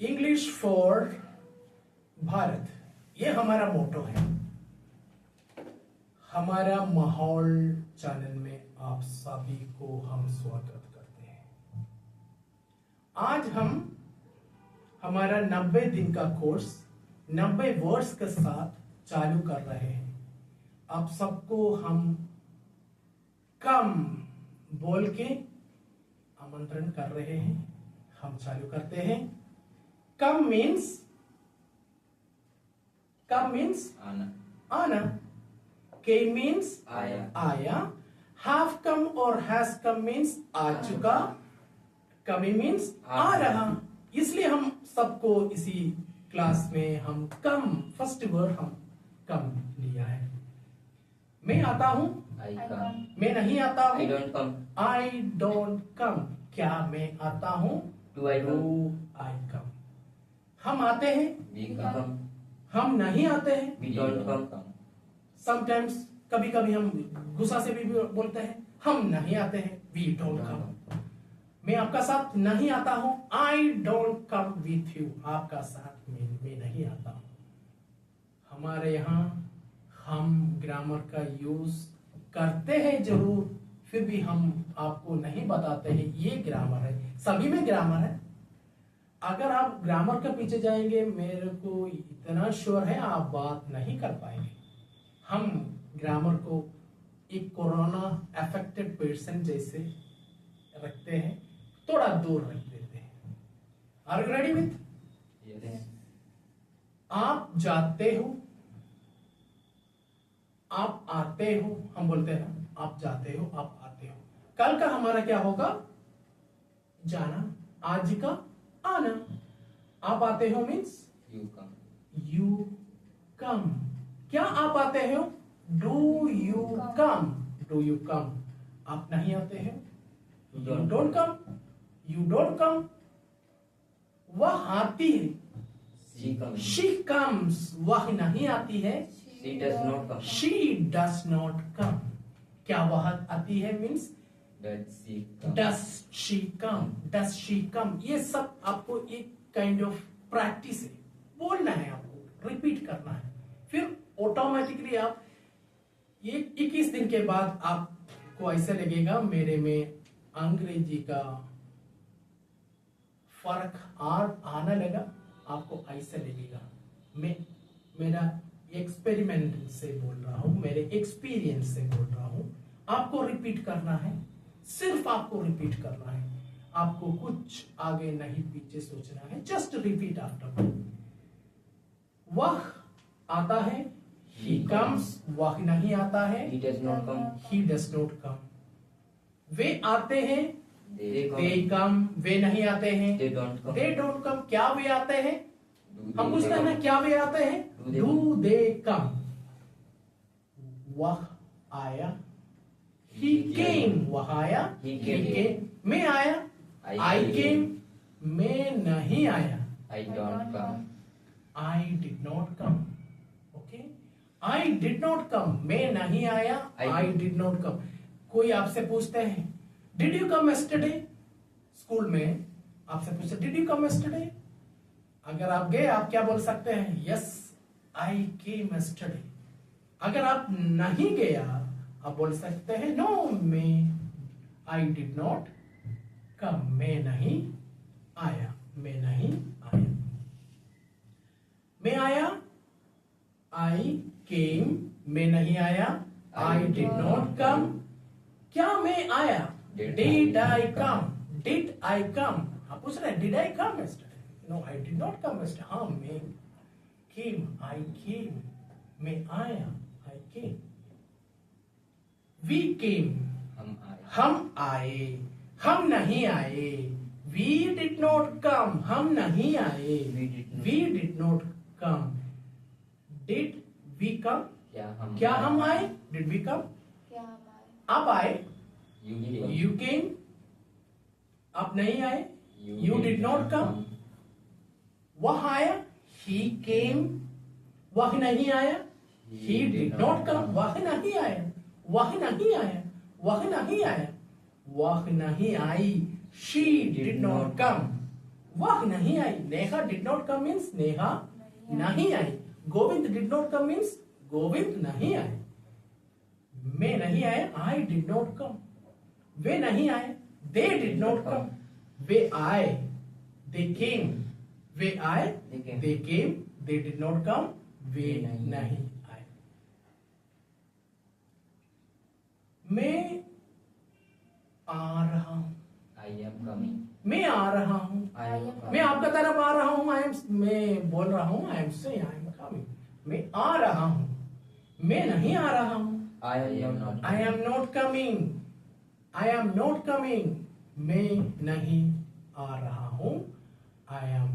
English for Bharat, ये हमारा मोटो है। हमारा माहौल चैनल में आप सभी को हम स्वागत करते हैं। आज हम हमारा 90 दिन का कोर्स 90 वर्ड्स के साथ चालू कर रहे हैं। आप सबको हम कम बोल के आमंत्रण कर रहे हैं। हम चालू करते हैं। कम मीन्स आना। के मीन्स आया। हैव कम और हैज कम मीन्स आ चुका। कमी मीन्स आ रहा। इसलिए हम सबको इसी क्लास में हम कम फर्स्ट वर्ड हम कम लिया है। मैं आता हूं, मैं नहीं आता हूं, आई डोंट कम। क्या मैं आता हूं, Do I कम। हम आते हैं, हम नहीं आते हैं। समटाइम्स कभी कभी हम गुस्सा से भी बोलते हैं, हम नहीं आते हैं, वी डोंट कम। मैं आपका साथ नहीं आता हूं, I don't come with you. आपका साथ मैं नहीं आता हूं। हमारे यहाँ हम ग्रामर का यूज करते हैं जरूर, फिर भी हम आपको नहीं बताते हैं ये ग्रामर है। सभी में ग्रामर है। अगर आप ग्रामर के पीछे जाएंगे, मेरे को इतना श्योर है आप बात नहीं कर पाएंगे। हम ग्रामर को एक कोरोना अफेक्टेड पर्सन जैसे रखते हैं, थोड़ा दूर रख देते हैं। Are you ready with? आप जाते हो, आप आते हो। हम बोलते हैं आप जाते हो, आप आते हो। कल का हमारा क्या होगा? जाना। आज का आना। आप आते हो मीन्स यू कम। क्या आप आते हो? Do you come. Do you come. आप नहीं आते हो, you don't come. You don't come. वह आती है, शी कम्स। वह नहीं आती है, शी डस नॉट कम। क्या वह आती है means does she come. Does she come. ये सब आपको एक काइंड ऑफ प्रैक्टिस है, बोलना है, आपको रिपीट करना है। फिर ऑटोमेटिकली आप ये 21 दिन के बाद आपको ऐसा लगेगा मेरे में अंग्रेजी का फर्क आने लगा। आपको ऐसा लगेगा। मैं मेरा एक्सपेरिमेंट से बोल रहा हूं, मेरे एक्सपीरियंस से बोल रहा हूं। आपको रिपीट करना है, सिर्फ आपको रिपीट करना है। आपको कुछ आगे नहीं पीछे सोचना है। Just repeat after me. वह आता है, he comes। वह नहीं आता है, he does not come। वे आते हैं, they come। वे नहीं आते हैं, they don't come। क्या वे आते हैं? हम पूछते हैं ना, क्या वे आते हैं? Do they come। वह आया, he came। वह आया, he came। मैं आया, I came। मैं नहीं आया, I did not come। Okay, I did not come। मैं नहीं आया, I did not come। कोई आपसे पूछते हैं Did you come yesterday? School में आपसे पूछते Did you come yesterday? अगर आप गए, आप क्या बोल सकते हैं? Yes, I came yesterday। अगर आप नहीं गया, आप बोल सकते हैं No, I did not come। मैं नहीं आया, मैं नहीं आया। मैं आया, I came। मैं नहीं आया, I did not come। क्या मैं आया? Did I come? Did I come? आप पूछ रहे हैं Did I come yesterday? No, I did not come yesterday। हाँ, मैं came, I came। मैं आया, I came। We came। हम आए। हम नहीं आए, we did not come। हम नहीं आए, we did not come। Did we come? क्या हम आए? Did we come? आप आए, you came। आप नहीं आए, you did not come। वह आया, he came। वह नहीं आया, he did not come। वह नहीं आया, वह नहीं आया, वह नहीं आया, वह नहीं आई, she did not come। वह नहीं आई। Neha did not come means Neha नहीं आई। Govind did not come means Govind नहीं आए। मैं नहीं आए, आई डिड नॉट कम। वे नहीं आए, दे डिड नॉट कम। वे आए, दे केम। वे आए, दे केम। दे डिड नॉट कम, वे नहीं आए। मैं आ रहा हूं, आई एम कमिंग। मैं आ रहा हूं, मैं आपका तरफ आ रहा हूं। मैं बोल रहा हूं आई एम से, आई एम कमिंग। मैं आ रहा हूं, मैं नहीं आ रहा हूं। I am not coming, I am not coming. मैं नहीं आ रहा हूं, आई एम